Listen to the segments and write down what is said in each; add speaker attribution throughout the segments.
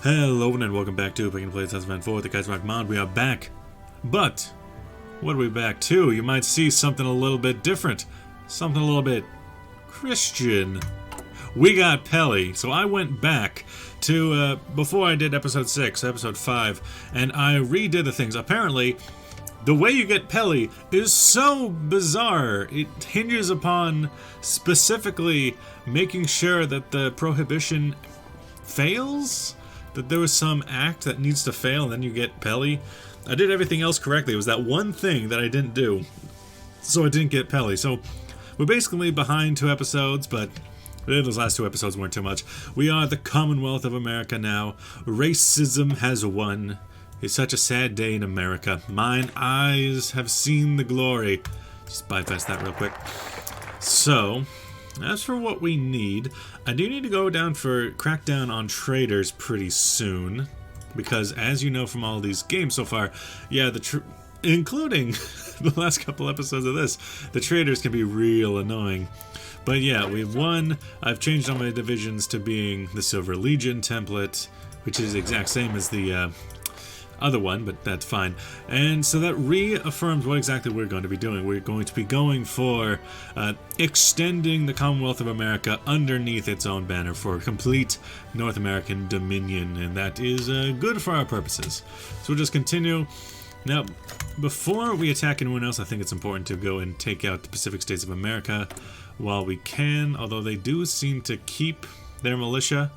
Speaker 1: Hello and welcome back to Pick and Play 2004 the Kaiserreich mod. We are back. But what are we back to? You might see something a little bit different. Something a little bit Christian. We got Peli. So I went back to before I did episode 6, episode 5, and I redid the things. Apparently, the way you get Peli is so bizarre. It hinges upon specifically making sure that the prohibition fails? That there was some act that needs to fail and then you get Peli. I did everything else correctly. It was that one thing that I didn't do. So I didn't get Peli. So we're basically behind 2 episodes, but those last 2 episodes weren't too much. We are the Commonwealth of America now. Racism has won. It's such a sad day in America. Mine eyes have seen the glory. Just bypass that real quick. So, as for what we need, I do need to go down for crackdown on traders pretty soon. Because as you know from all these games so far, yeah, including the last couple episodes of this, the traders can be real annoying. But yeah, we've won. I've changed all my divisions to being the Silver Legion template, which is the exact same as the other one, but that's fine. And so that reaffirms what exactly we're going to be doing. We're going to be going for extending the Commonwealth of America underneath its own banner for complete North American dominion, and that is good for our purposes. So we'll just continue. Now, before we attack anyone else, I think it's important to go and take out the Pacific States of America while we can, although they do seem to keep their militia.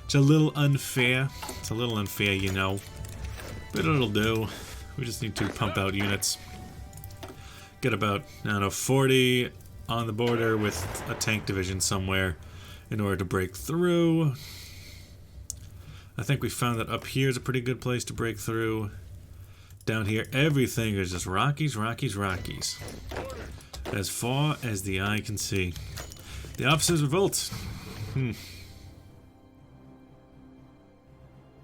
Speaker 1: It's a little unfair. It's a little unfair, you know. But it'll do. We just need to pump out units. Get about, I don't know, 40 on the border with a tank division somewhere in order to break through. I think we found that up here is a pretty good place to break through. Down here, everything is just Rockies, Rockies, Rockies. As far as the eye can see. The officers revolt.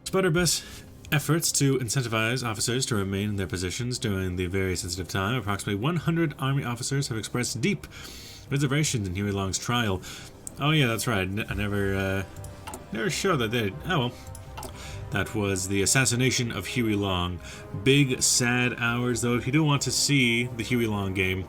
Speaker 1: Despite our best efforts to incentivize officers to remain in their positions during the very sensitive time, approximately 100 Army officers have expressed deep reservations in Huey Long's trial. Oh yeah, that's right. I never showed that they did. Oh well. That was the assassination of Huey Long. Big, sad hours, though, if you do want to see the Huey Long game.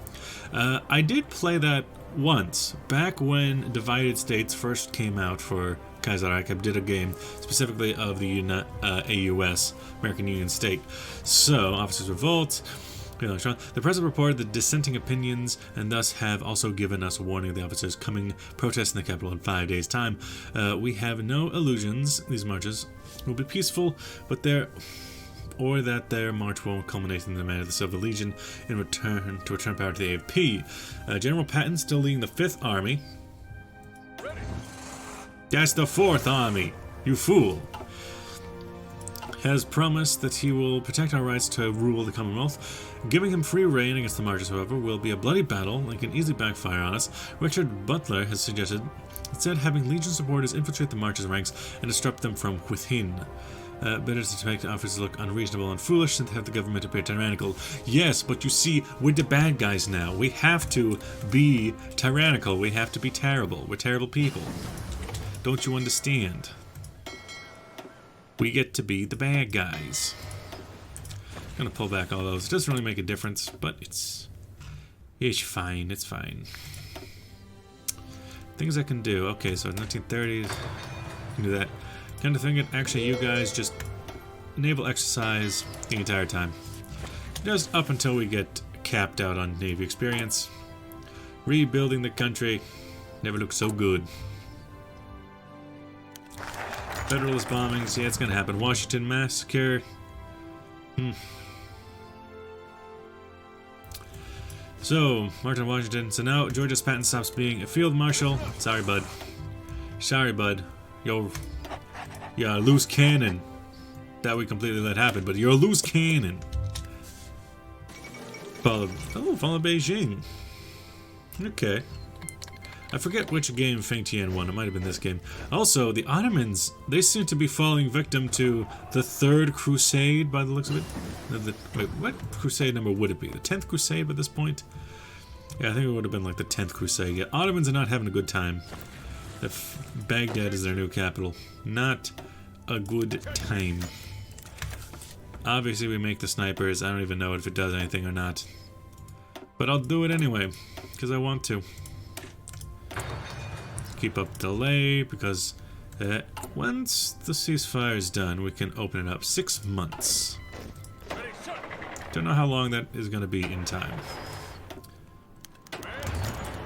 Speaker 1: I did play that once, back when Divided States first came out for Kaiserreich. I did a game specifically of the AUS, American Union State. So, officers revolt. The president reported the dissenting opinions and thus have also given us a warning of the officers coming protest in the capital in 5 days' time. We have no illusions these marches will be peaceful, but that their march will culminate in the demand of the Silver Legion in return power to the AFP. General Patton still leading the 5th Army. That's the 4th Army, you fool. Has promised that he will protect our rights to rule the Commonwealth. Giving him free rein against the marches, however, will be a bloody battle and can easily backfire on us. Richard Butler has suggested instead having Legion supporters infiltrate the marches' ranks and disrupt them from within. Better to make the officers look unreasonable and foolish than to have the government appear tyrannical. Yes, but you see, we're the bad guys now. We have to be tyrannical. We have to be terrible. We're terrible people. Don't you understand? We get to be the bad guys. Gonna pull back all those. It doesn't really make a difference, but it's fine. It's fine. Things I can do. Okay, so 1930s. Can do that. Kind of thinking, actually, you guys just naval exercise the entire time. Just up until we get capped out on Navy experience. Rebuilding the country never looked so good. Federalist bombings, yeah, it's gonna happen. Washington massacre. So, Martin Washington. So now George S. Patton stops being a field marshal. Sorry, bud. Sorry, bud. You're a loose cannon. That we completely let happen, but you're a loose cannon. Follow Beijing. Okay. I forget which game Feng Tian won. It might have been this game. Also, the Ottomans, they seem to be falling victim to the 3rd Crusade by the looks of it. Wait, what crusade number would it be? The 10th Crusade by this point? Yeah, I think it would have been like the 10th Crusade. Yeah, Ottomans are not having a good time. Baghdad is their new capital. Not a good time. Obviously we make the snipers. I don't even know if it does anything or not. But I'll do it anyway, because I want to. Keep up delay, because once the ceasefire is done, we can open it up. 6 months. Don't know how long that is going to be in time.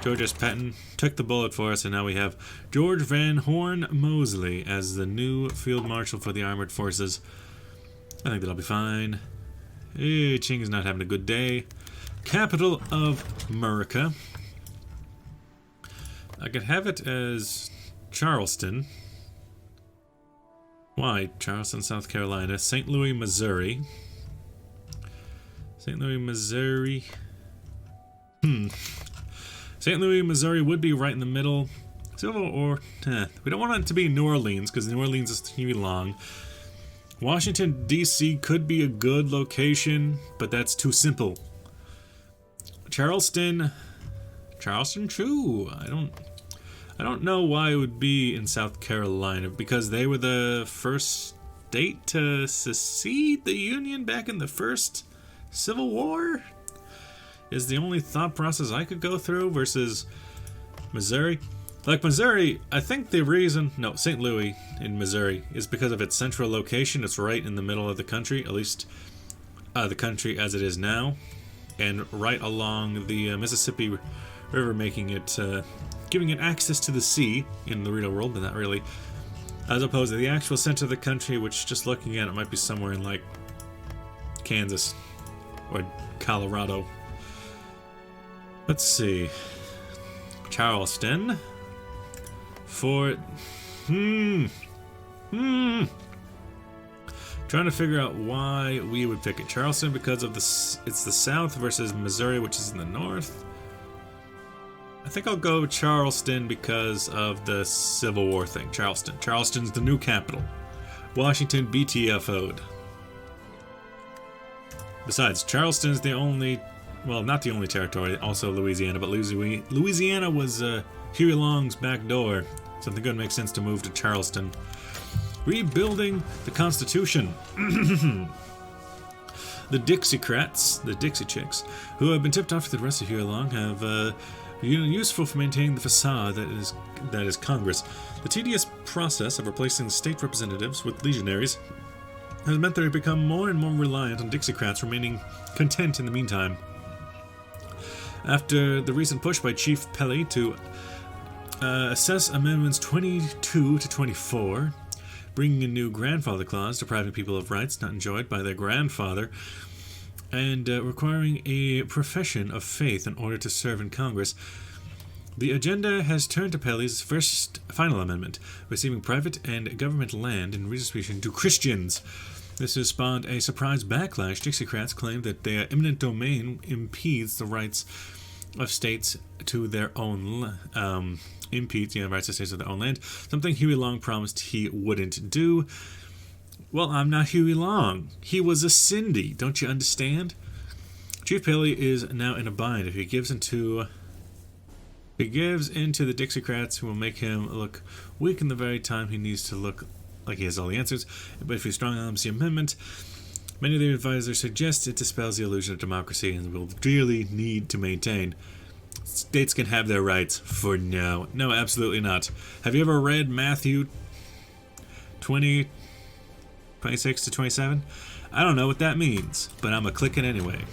Speaker 1: George S. Patton took the bullet for us, and now we have George Van Horn Mosley as the new Field Marshal for the Armored Forces. I think that'll be fine. Hey, Ching is not having a good day. Capital of America. I could have it as Charleston. Why? Charleston, South Carolina. St. Louis, Missouri. St. Louis, Missouri. St. Louis, Missouri would be right in the middle. We don't want it to be New Orleans, because New Orleans is too long. Washington, D.C. could be a good location, but that's too simple. Charleston, true. I don't know why it would be in South Carolina, because they were the first state to secede the Union back in the first Civil War? Is the only thought process I could go through versus Missouri. Like Missouri, I think the reason, no, St. Louis in Missouri is because of its central location. It's right in the middle of the country, at least the country as it is now, and right along the Mississippi River, making it, giving it access to the sea in the real world, but not really, as opposed to the actual center of the country, which just looking at it might be somewhere in like Kansas or Colorado. Let's see. Charleston. Trying to figure out why we would pick it. Charleston because of it's the south versus Missouri, which is in the north. I think I'll go Charleston because of the Civil War thing. Charleston's the new capital. Washington BTFO'd. Besides, Charleston's the only, well, not the only territory, also Louisiana, but Louisiana was Huey Long's back door. Something good makes sense to move to Charleston. Rebuilding the Constitution. The Dixiecrats, the Dixie Chicks, who have been tipped off to the rest of Huey Long, have been useful for maintaining the facade that is Congress. The tedious process of replacing state representatives with legionaries has meant that we've become more and more reliant on Dixiecrats remaining content in the meantime. After the recent push by Chief Pelly to assess Amendments 22 to 24, bringing a new grandfather clause depriving people of rights not enjoyed by their grandfather, and requiring a profession of faith in order to serve in Congress, the agenda has turned to Pelly's final amendment, receiving private and government land in redistribution to Christians. This has spawned a surprise backlash. Dixiecrats claim that their eminent domain impedes the rights of states to their own impedes the rights of states to their own land, something Huey Long promised he wouldn't do. Well, I'm not Huey Long. He was a Cindy. Don't you understand? Chief Pelly is now in a bind. If he gives into the Dixiecrats, who will make him look weak in the very time he needs to look like he has all the answers. But if he strong arms the amendment, many of the advisors suggest it dispels the illusion of democracy and will really need to maintain. States can have their rights for now. No, absolutely not. Have you ever read Matthew 26 to 27? I don't know what that means, but I'm a click it anyway.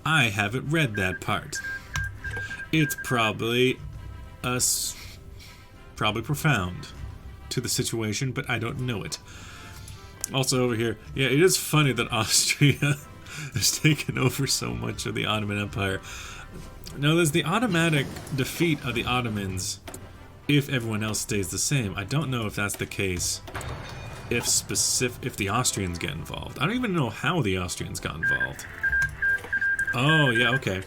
Speaker 1: I haven't read that part. It's probably profound to the situation, but I don't know it. Also over here, yeah, it is funny that Austria has taken over so much of the Ottoman Empire. Now, there's the automatic defeat of the Ottomans if everyone else stays the same. I don't know if that's the case if the Austrians get involved. I don't even know how the Austrians got involved. Oh, yeah, okay.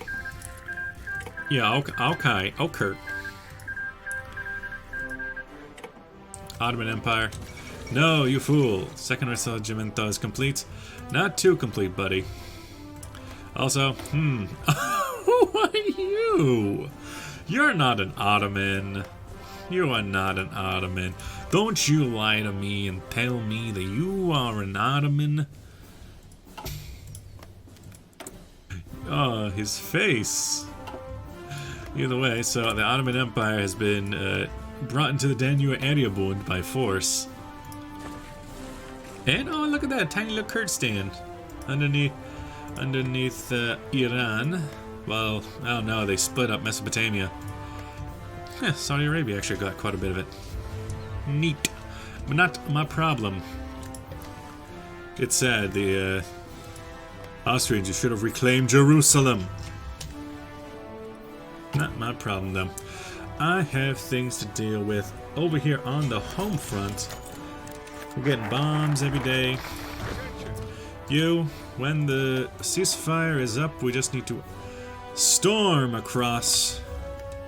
Speaker 1: Yeah, okay. Ottoman Empire. No, you fool. Second Risorgimento is complete. Not too complete, buddy. Also, who are you? You're not an Ottoman. You are not an Ottoman. Don't you lie to me and tell me that you are an Ottoman. Oh, his face. Either way, so the Ottoman Empire has been brought into the Danube area by force. And oh, look at that tiny little Kurdistan underneath Iran. Well, I don't know, they split up Mesopotamia. Saudi Arabia actually got quite a bit of it. Neat. But not my problem. It's sad, the Austrians, you should have reclaimed Jerusalem. Not my problem, though. I have things to deal with over here on the home front. We're getting bombs every day. When the ceasefire is up, we just need to storm across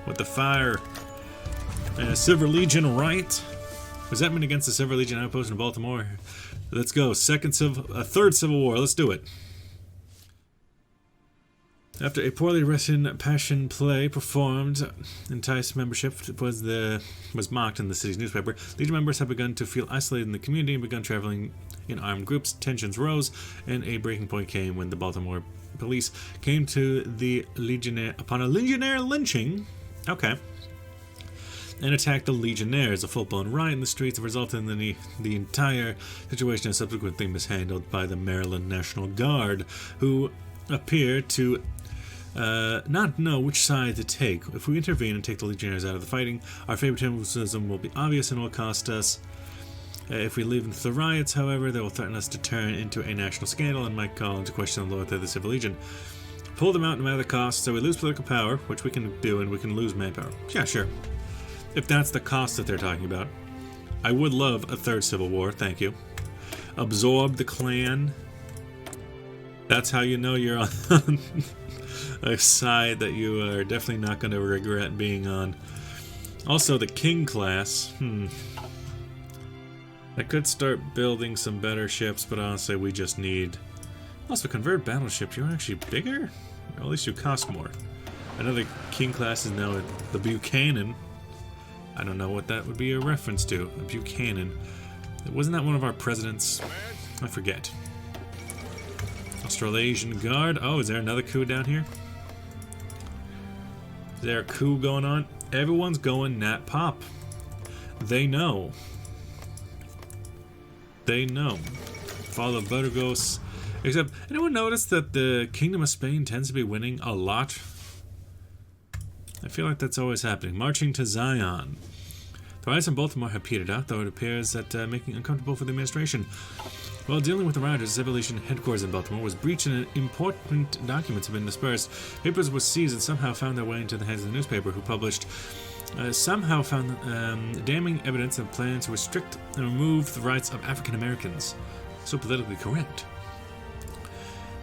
Speaker 1: with the fire. Silver Legion, right? Resentment against the Silver Legion outpost in Baltimore. Let's go. Third Civil War. Let's do it. After a poorly written passion play performed, enticed membership was mocked in the city's newspaper. Legion members have begun to feel isolated in the community and begun traveling in armed groups. Tensions rose, and a breaking point came when the Baltimore police came to the Legionnaire upon a Legionnaire lynching. Okay. And attacked the Legionnaires. A full-blown riot in the streets resulted in the entire situation is subsequently mishandled by the Maryland National Guard, who appear to not know which side to take. If we intervene and take the Legionnaires out of the fighting, our favoritism will be obvious and will cost us. If we leave them to the riots, however, they will threaten us to turn into a national scandal and might call into question the loyalty of the Civil Legion. Pull them out no matter the cost, so we lose political power, which we can do, and we can lose manpower. Yeah, sure. If that's the cost that they're talking about. I would love a third Civil War, thank you. Absorb the clan. That's how you know you're on a side that you are definitely not going to regret being on. Also, the King class. I could start building some better ships, but honestly, we just need... Also, convert battleships. You're actually bigger? Or at least you cost more. Another King class is now the Buchanan. I don't know what that would be a reference to. A Buchanan. Wasn't that one of our presidents? I forget. Australasian Guard. Oh, is there another coup down here? Is there a coup going on? Everyone's going Nat Pop. They know. They know. Follow Burgos. Except, anyone notice that the Kingdom of Spain tends to be winning a lot? I feel like that's always happening. Marching to Zion. The riots in Baltimore have petered out, though it appears that making it uncomfortable for the administration. While dealing with the rioters, the Civil Legion headquarters in Baltimore was breached and important documents have been dispersed. Papers were seized and somehow found their way into the hands of the newspaper, who published somehow found damning evidence of plans to restrict and remove the rights of African Americans. So politically correct.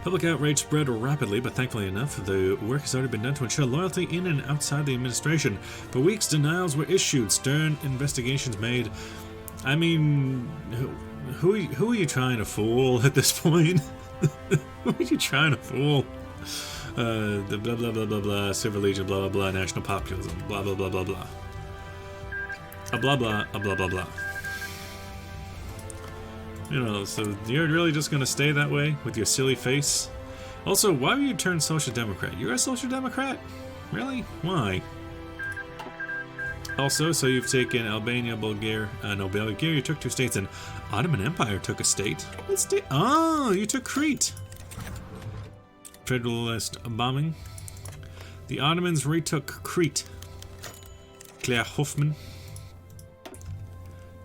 Speaker 1: Public outrage spread rapidly, but thankfully enough, the work has already been done to ensure loyalty in and outside the administration. For weeks, denials were issued, stern investigations made. I mean, who are you trying to fool at this point? Who are you trying to fool? The blah blah blah blah blah, Silver Legion, blah blah blah, national populism, blah blah blah blah blah. A blah blah, a blah blah blah. You know, so you're really just gonna stay that way with your silly face? Also, why would you turn Social Democrat? You're a Social Democrat? Really? Why? Also, so you've taken Albania, Bulgaria, Bulgaria took 2 states, and Ottoman Empire took a state. What state? Oh, you took Crete. Federalist bombing. The Ottomans retook Crete. Claire Hoffman.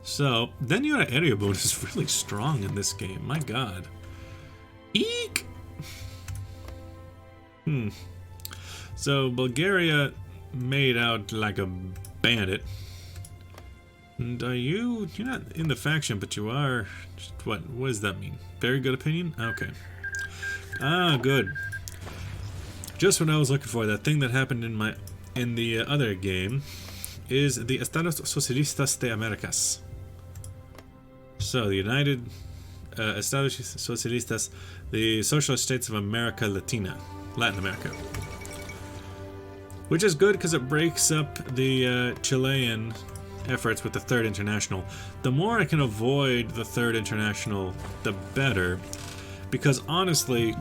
Speaker 1: So, then your area bonus is really strong in this game. My god. Eek! So, Bulgaria made out like a bandit. And you're not in the faction, but you are... What does that mean? Very good opinion? Okay. Ah, good. Just what I was looking for. That thing that happened in the other game is the Estados Socialistas de Americas. So, the United Estados Socialistas, the Socialist States of America Latin America. Which is good because it breaks up the Chilean efforts with the Third International. The more I can avoid the Third International, the better. Because honestly,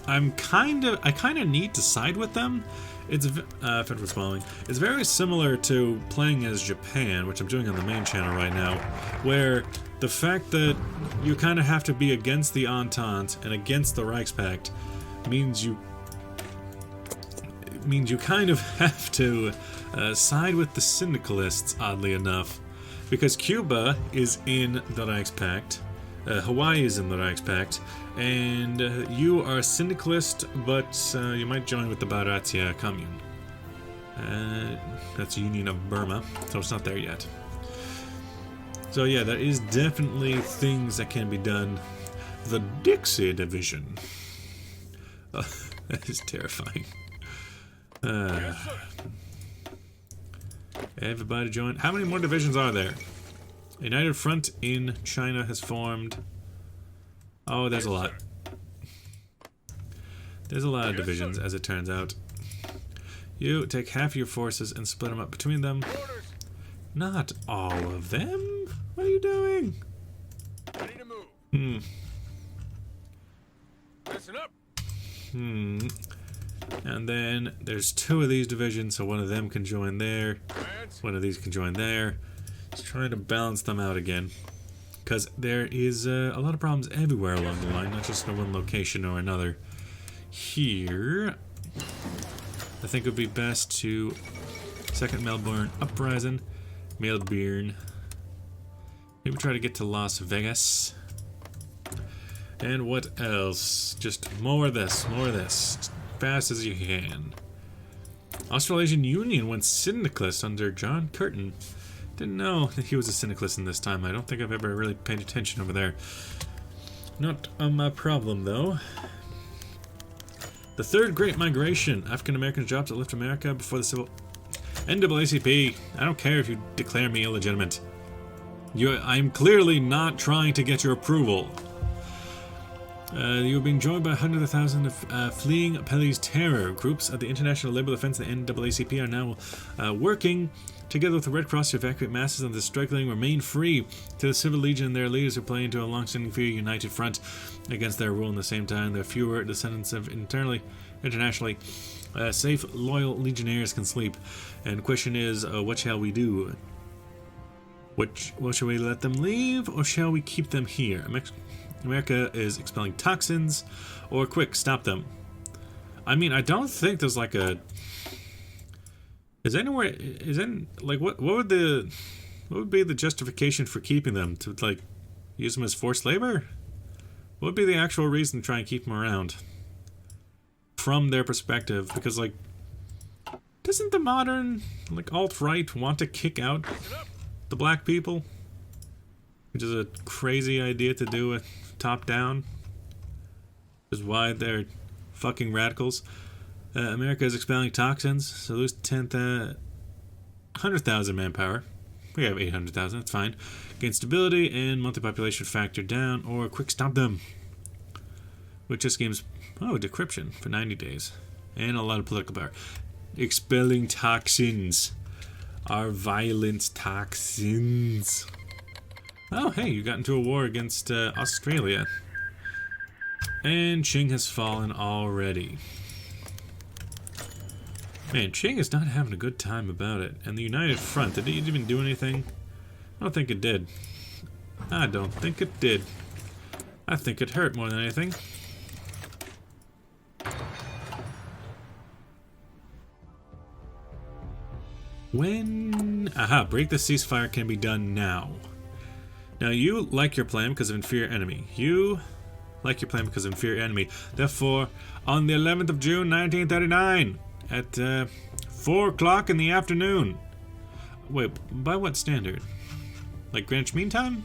Speaker 1: I kind of need to side with them. It's fed with swallowing. It's very similar to playing as Japan, which I'm doing on the main channel right now, where the fact that you kind of have to be against the Entente and against the Reichspakt means you kind of have to side with the syndicalists, oddly enough, because Cuba is in the Reichspakt, Hawaii is in the Reichspakt, and you are a syndicalist, but you might join with the Bharatiya Commune. That's a Union of Burma, so it's not there yet. So yeah, there is definitely things that can be done. The Dixie Division. That is terrifying. Everybody join. How many more divisions are there? United Front in China has formed. Oh, there's a lot. There's a lot of divisions, as it turns out. You take half your forces and split them up between them. Not all of them? What are you doing?
Speaker 2: Ready to move. Listen up.
Speaker 1: And then there's 2 of these divisions, so one of them can join there. One of these can join there. Just trying to balance them out again. Because there is a lot of problems everywhere along the line, not just in one location or another. Here, I think it would be best to Second Melbourne Uprising. Melbourne. Maybe try to get to Las Vegas. And what else? Just more of this, as fast as you can. Australasian Union went syndicalist under John Curtin. Didn't know that he was a syndicalist in this time. I don't think I've ever really paid attention over there. Not my problem, though. The Third Great Migration. African-American jobs that left America before the civil... NAACP. I don't care if you declare me illegitimate. I'm clearly not trying to get your approval. You're being joined by hundreds of thousands of fleeing Pelle's terror. Groups of the International Labour Defense and the NAACP are now working together with the Red Cross to evacuate masses of the struggling remain free. To the Civil Legion and their leaders who play into a long-standing fear united front against their rule. In the same time, there are fewer descendants of internationally safe, loyal legionnaires can sleep. And the question is, what shall we do? What shall we let them leave, or shall we keep them here? America is expelling toxins, or quick, stop them. I mean, I don't think there's like a... what would be the justification for keeping them? To like use them as forced labor? What would be the actual reason to try and keep them around? From their perspective, because like, doesn't the modern like alt-right want to kick out the black people? Which is a crazy idea to do with top-down. Which is why they're fucking radicals. America is expelling toxins, so lose 100,000 manpower. We have 800,000, that's fine. Gain stability and monthly population factor down, or quick stop them. Which just gains, decryption for 90 days. And a lot of political power. Expelling toxins. Our violent toxins. Oh, hey, you got into a war against Australia. And Qing has fallen already. Man, Qing is not having a good time about it. And the United Front, did it even do anything? I don't think it did. I don't think it did. I think it hurt more than anything. Break the ceasefire can be done now. Now you like your plan because of inferior enemy. You like your plan because of inferior enemy. Therefore, on the 11th of June, 1939, at 4 o'clock in the afternoon. Wait, by what standard? Like Greenwich Mean Time?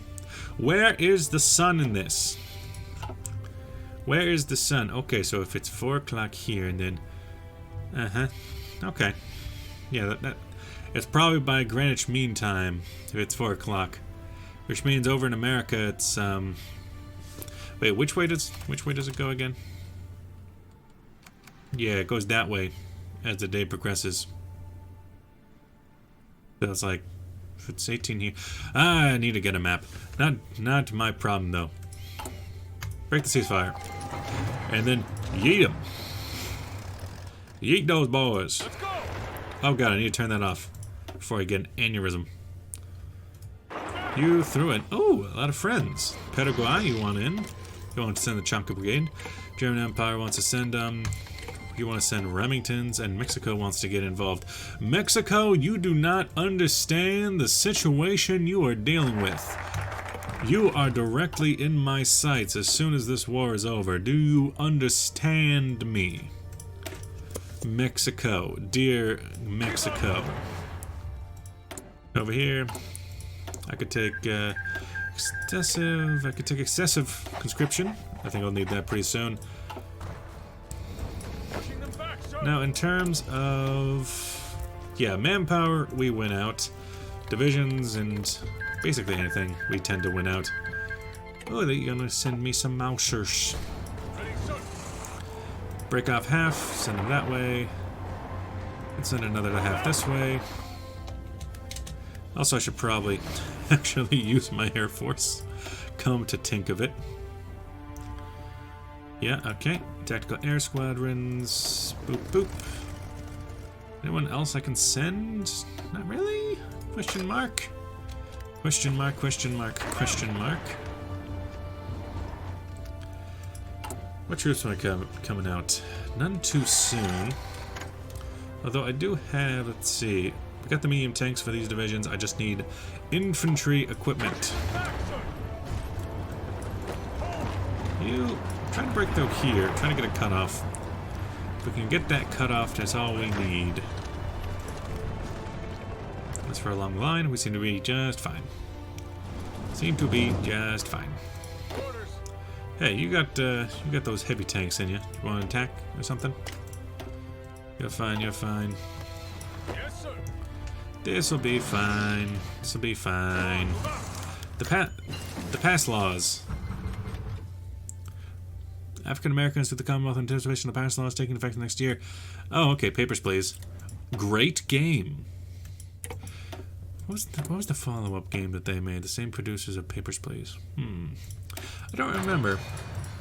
Speaker 1: Where is the sun in this? Where is the sun? Okay, so if it's 4 o'clock here and then... Okay. Yeah, that it's probably by Greenwich Mean Time if it's 4 o'clock. Which means over in America it's wait, which way does it go again? Yeah, it goes that way as the day progresses. So it's like If it's 18 here, I need to get a map. Not my problem though. Break the ceasefire, and then yeet them. Yeet those boys.
Speaker 2: Let's go.
Speaker 1: Oh god, I need to turn that off before I get an aneurysm. You threw it. Oh, a lot of friends. Paraguay, you want in? You want to send the Chamka Brigade. German Empire wants to send, you want to send Remingtons, and Mexico wants to get involved. Mexico, you do not understand the situation you are dealing with. You are directly in my sights as soon as this war is over. Do you understand me? Mexico, dear Mexico. Over here, I could take excessive conscription. I think I'll need that pretty soon.
Speaker 2: Pushing them back, sir.
Speaker 1: Now, in terms of, yeah, manpower, we win out. Divisions and basically anything, we tend to win out. Oh, they're gonna send me some Mausers.
Speaker 2: Ready, sir.
Speaker 1: Break off half, send them that way. And send another half this way. Also, I should probably actually use my Air Force. Come to think of it. Yeah, okay. Tactical air squadrons. Boop, boop. Anyone else I can send? Not really? Question mark? Question mark, question mark, question mark. What troops am I coming out? None too soon. Although I do have, let's see. We got the medium tanks for these divisions. I just need infantry equipment. You try to break through here. Trying to get a cutoff. If we can get that cutoff, that's all we need. As for a long line, we seem to be just fine. Seem to be just fine.
Speaker 2: Orders.
Speaker 1: Hey, you got those heavy tanks in you. You want to attack or something? You're fine. You're fine.
Speaker 2: Yes, sir.
Speaker 1: This'll be fine. This'll be fine. The pass laws. African Americans to the Commonwealth in anticipation of the pass laws taking effect next year. Oh, okay. Papers, please. Great game. What was the follow-up game that they made? The same producers of Papers, Please. I don't remember.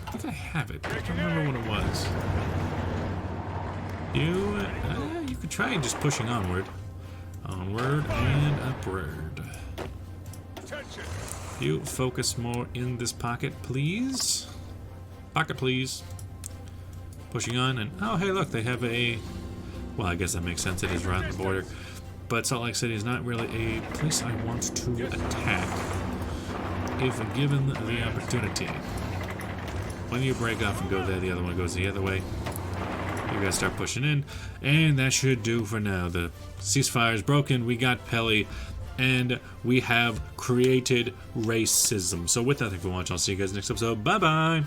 Speaker 1: I think I have it. I don't remember what it was. You could try just pushing onward. Onward and upward.
Speaker 2: Attention.
Speaker 1: You focus more in this pocket, please. Pocket, please. Pushing on, and oh, hey, look, they have a. Well, I guess that makes sense. It is right on the border, but Salt Lake City is not really a place I want to attack if given the opportunity. When you break off and go there, the other one goes the other way. You gotta start pushing in, and that should do for now. The ceasefire is broken. We got Pelly, and we have created racism. So with that, thank you for watching. I'll see you guys next episode. Bye bye.